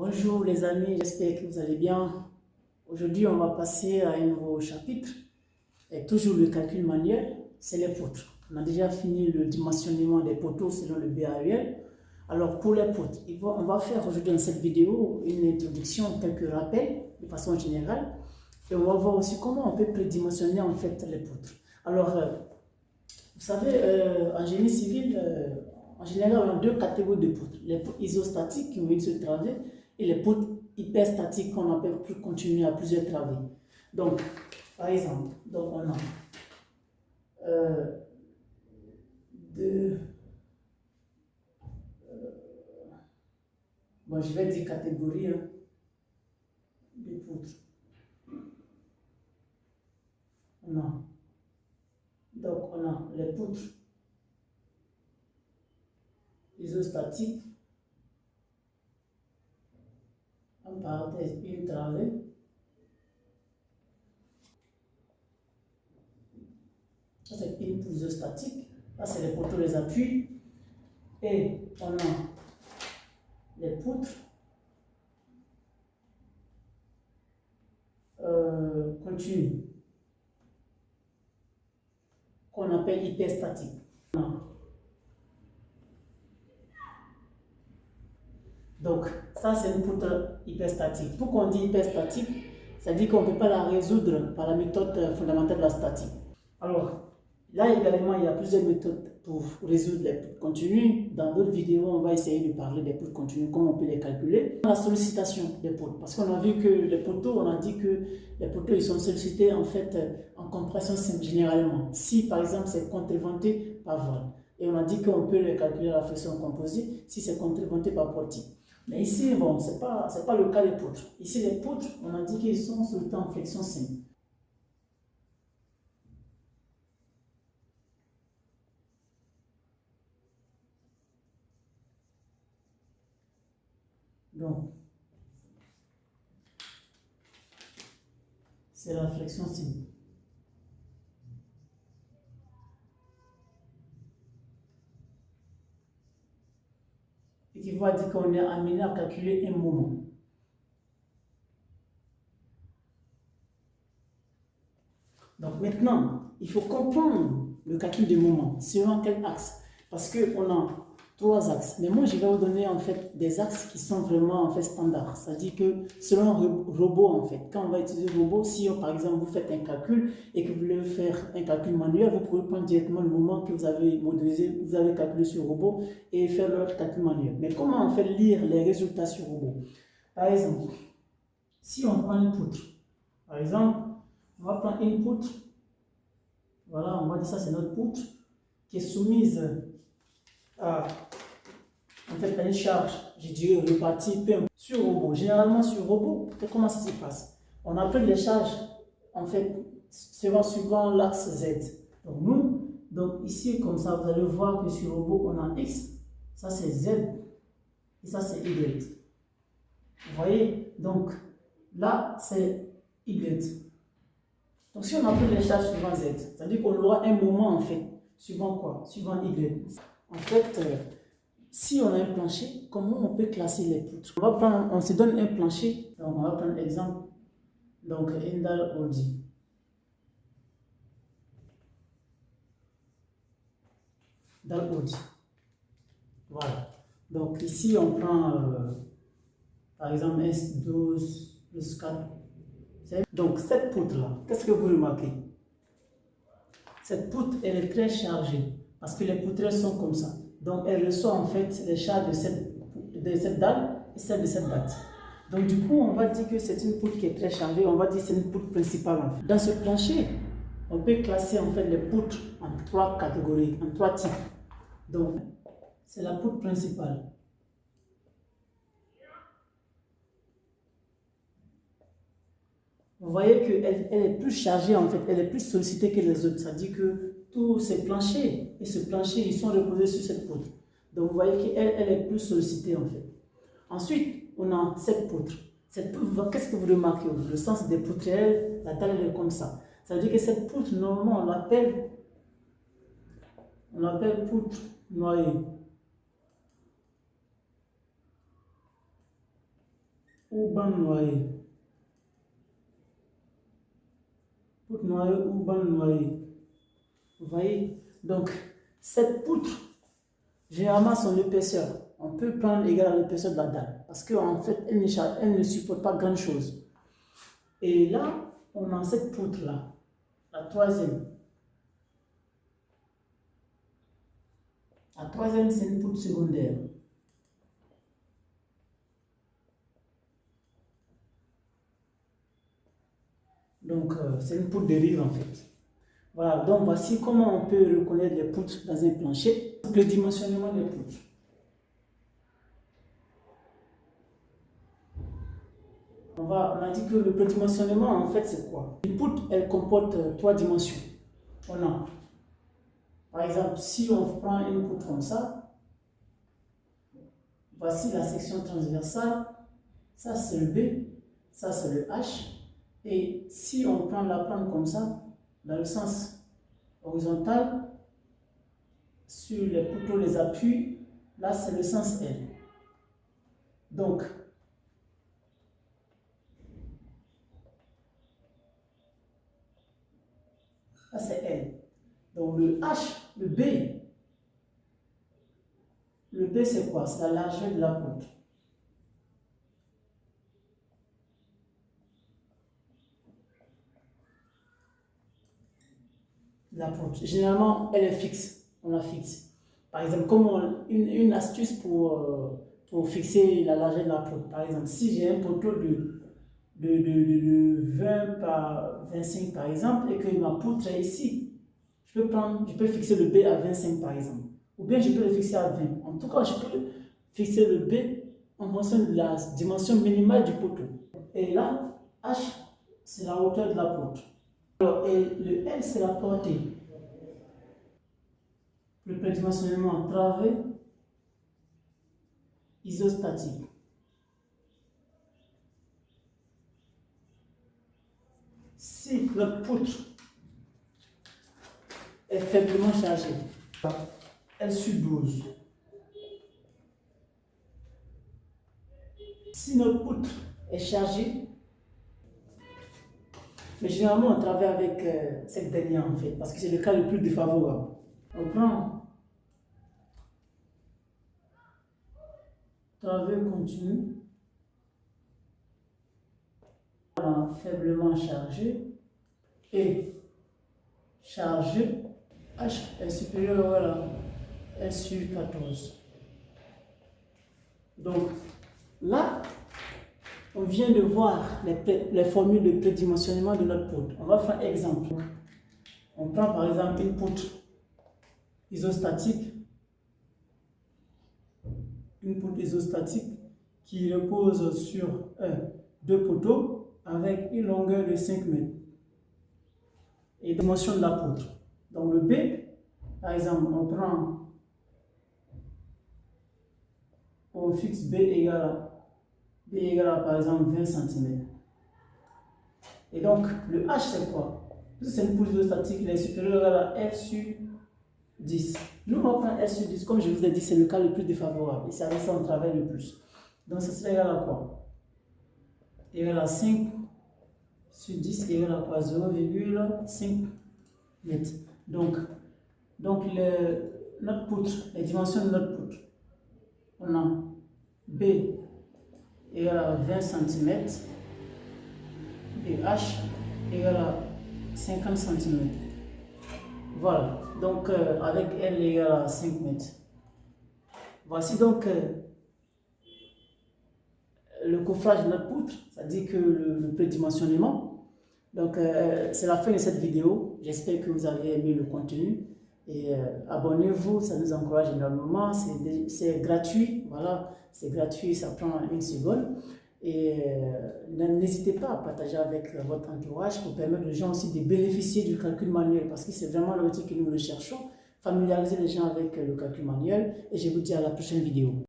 Bonjour les amis, j'espère que vous allez bien. Aujourd'hui, on va passer à un nouveau chapitre. Et toujours le calcul manuel, c'est les poutres. On a déjà fini le dimensionnement des poteaux selon le BAUL. Alors pour les poutres, on va faire aujourd'hui dans cette vidéo une introduction, quelques rappels de façon générale. Et on va voir aussi comment on peut prédimensionner en fait les poutres. Alors, vous savez, en génie civil, en général, on a deux catégories de poutres. Les poutres isostatiques qui ont une seule travée et les poutres hyperstatiques qu'on appelle plus continues à plusieurs travées. Donc, par exemple, donc on a deux, bon, je vais dire catégories de poutres. Donc, on a les poutres isostatiques, en parenthèse, une travée. Ça, c'est une poutre isostatique. Là, c'est les poteaux, les appuis. Et on a les poutres continues, qu'on appelle hyperstatiques. Donc, ça, c'est une poutre hyperstatique. Pourquoi on dit hyperstatique? Ça dit qu'on ne peut pas la résoudre par la méthode fondamentale de la statique. Alors, là également, il y a plusieurs méthodes pour résoudre les poutres continues. Dans d'autres vidéos, on va essayer de parler des poutres continues, comment on peut les calculer. La sollicitation des poutres, parce qu'on a vu que les poteaux, on a dit que les poteaux, ils sont sollicités en fait en compression simple généralement. Si par exemple c'est contreventé par voile. Et on a dit qu'on peut les calculer à la flexion composée si c'est contreventé par portique. Mais ici, bon, c'est pas le cas des poutres. Ici, les poutres, on a dit qu'ils sont sollicités en flexion simple. Donc, c'est la flexion simple. Et qui va dire qu'on est amené à calculer un moment. Donc maintenant, il faut comprendre le calcul du moment, selon quel axe. Parce qu'on a trois axes. Mais moi, je vais vous donner en fait des axes qui sont vraiment en fait standards. C'est-à-dire que selon robot en fait, quand on va utiliser le robot, si par exemple vous faites un calcul et que vous voulez faire un calcul manuel, vous pouvez prendre directement le moment que vous avez modélisé, vous avez calculé sur le robot et faire le calcul manuel. Mais comment on fait lire les résultats sur le robot? Par exemple, si on prend une poutre, par exemple, on va prendre une poutre, voilà, on va dire ça c'est notre poutre, qui est soumise à, en fait, à une charge, je dirais répartie sur robot. Généralement sur robot, comment ça se passe? On appelle les charges, en fait, suivant l'axe Z. Donc nous, donc ici comme ça, vous allez voir que sur robot, on a X, ça c'est Z, et ça c'est Y. Vous voyez? Donc là, c'est Y. Donc si on appelle les charges suivant Z, c'est-à-dire qu'on aura un moment en fait, suivant quoi? Suivant Y. En fait, si on a un plancher, comment on peut classer les poutres? On se donne un plancher, donc on va prendre l'exemple, donc une dalle Audi. Dalle Audi. Voilà. Donc ici on prend par exemple S12 plus 4. Donc cette poutre-là, qu'est-ce que vous remarquez? Cette poutre, elle est très chargée parce que les poutrelles sont comme ça. Donc, elle reçoit en fait les charges de cette dalle et celle de cette dalle. Donc, du coup, on va dire que c'est une poutre qui est très chargée. On va dire que c'est une poutre principale. En fait. Dans ce plancher, on peut classer en fait les poutres en trois catégories, en trois types. Donc, c'est la poutre principale. Vous voyez qu'elle est plus chargée en fait, elle est plus sollicitée que les autres. Ça dit que tous ces planchers et ce plancher, ils sont reposés sur cette poutre. Donc vous voyez qu'elle est plus sollicitée en fait. Ensuite, on a cette poutre. Cette poutre, qu'est-ce que vous remarquez? Le sens des poutrelles, la dalle est comme ça. Ça veut dire que cette poutre, normalement, on l'appelle poutre noyée. ou noyer. Poutre noyée ou bande noyée. Vous voyez? Donc, cette poutre, généralement, son épaisseur, on peut prendre égal à l'épaisseur de la dalle. Parce qu'en fait, elle ne supporte pas grand chose. Et là, on a cette poutre-là, la troisième. La troisième, c'est une poutre secondaire. Donc, c'est une poutre de rive en fait. Voilà, donc voici comment on peut reconnaître les poutres dans un plancher. Le dimensionnement des poutres. On a dit que le prédimensionnement, en fait, c'est quoi? Une poutre, elle comporte 3 dimensions. On a, par exemple, si on prend une poutre comme ça, voici la section transversale, ça c'est le B, ça c'est le H, et si on prend la plante comme ça, dans le sens horizontal, sur les poteaux, les appuis, là c'est le sens L. Donc, là c'est L. Donc le H, le B c'est quoi? C'est la largeur de la poutre. La poutre. Généralement, elle est fixe. On la fixe. Par exemple, comme une astuce pour fixer la largeur de la poutre. Par exemple, si j'ai un poteau de 20 par 25 par exemple et que ma poutre est ici, je peux fixer le B à 25 par exemple. Ou bien je peux le fixer à 20. En tout cas, je peux fixer le B en fonction de la dimension minimale du poteau. Et là, H, c'est la hauteur de la poutre. Alors, et le L, c'est la portée. Le prédimensionnement travé isostatique. Si notre poutre est faiblement chargée, L sur 12. Si notre poutre est chargée, mais généralement on travaille avec cette dernière en fait, parce que c'est le cas le plus défavorable. On prend travail continu, faiblement chargé et chargé, H est supérieur à L sur 14. Donc là, on vient de voir les formules de prédimensionnement de notre poutre. On va faire un exemple. On prend par exemple une poutre isostatique. Une poutre isostatique qui repose sur deux poteaux avec une longueur de 5 mètres. Et dimension de la poutre. Donc le B, par exemple, on fixe B égale à par exemple 20 cm. Et donc le H c'est quoi? C'est une poutre isostatique, il est supérieur à L sur 10. Nous on prend L sur 10, comme je vous ai dit, c'est le cas le plus défavorable. Et c'est avec ça qu'on travaille le plus. Donc ça serait égal à quoi? Égal à 5 sur 10 égal à quoi? 0,5 mètres. Donc notre poutre, les dimensions de notre poutre, on a B égale à 20 cm et H égale à 50 cm. Voilà, donc avec L égale à 5 mètres. Voici donc le coffrage de notre poutre, c'est-à-dire que le prédimensionnement. Donc c'est la fin de cette vidéo. J'espère que vous avez aimé le contenu. Et abonnez-vous, ça nous encourage énormément. C'est gratuit, voilà, c'est gratuit, ça prend 1 seconde. Et n'hésitez pas à partager avec votre entourage pour permettre aux gens aussi de bénéficier du calcul manuel parce que c'est vraiment l'outil que nous recherchons, familiariser les gens avec le calcul manuel. Et je vous dis à la prochaine vidéo.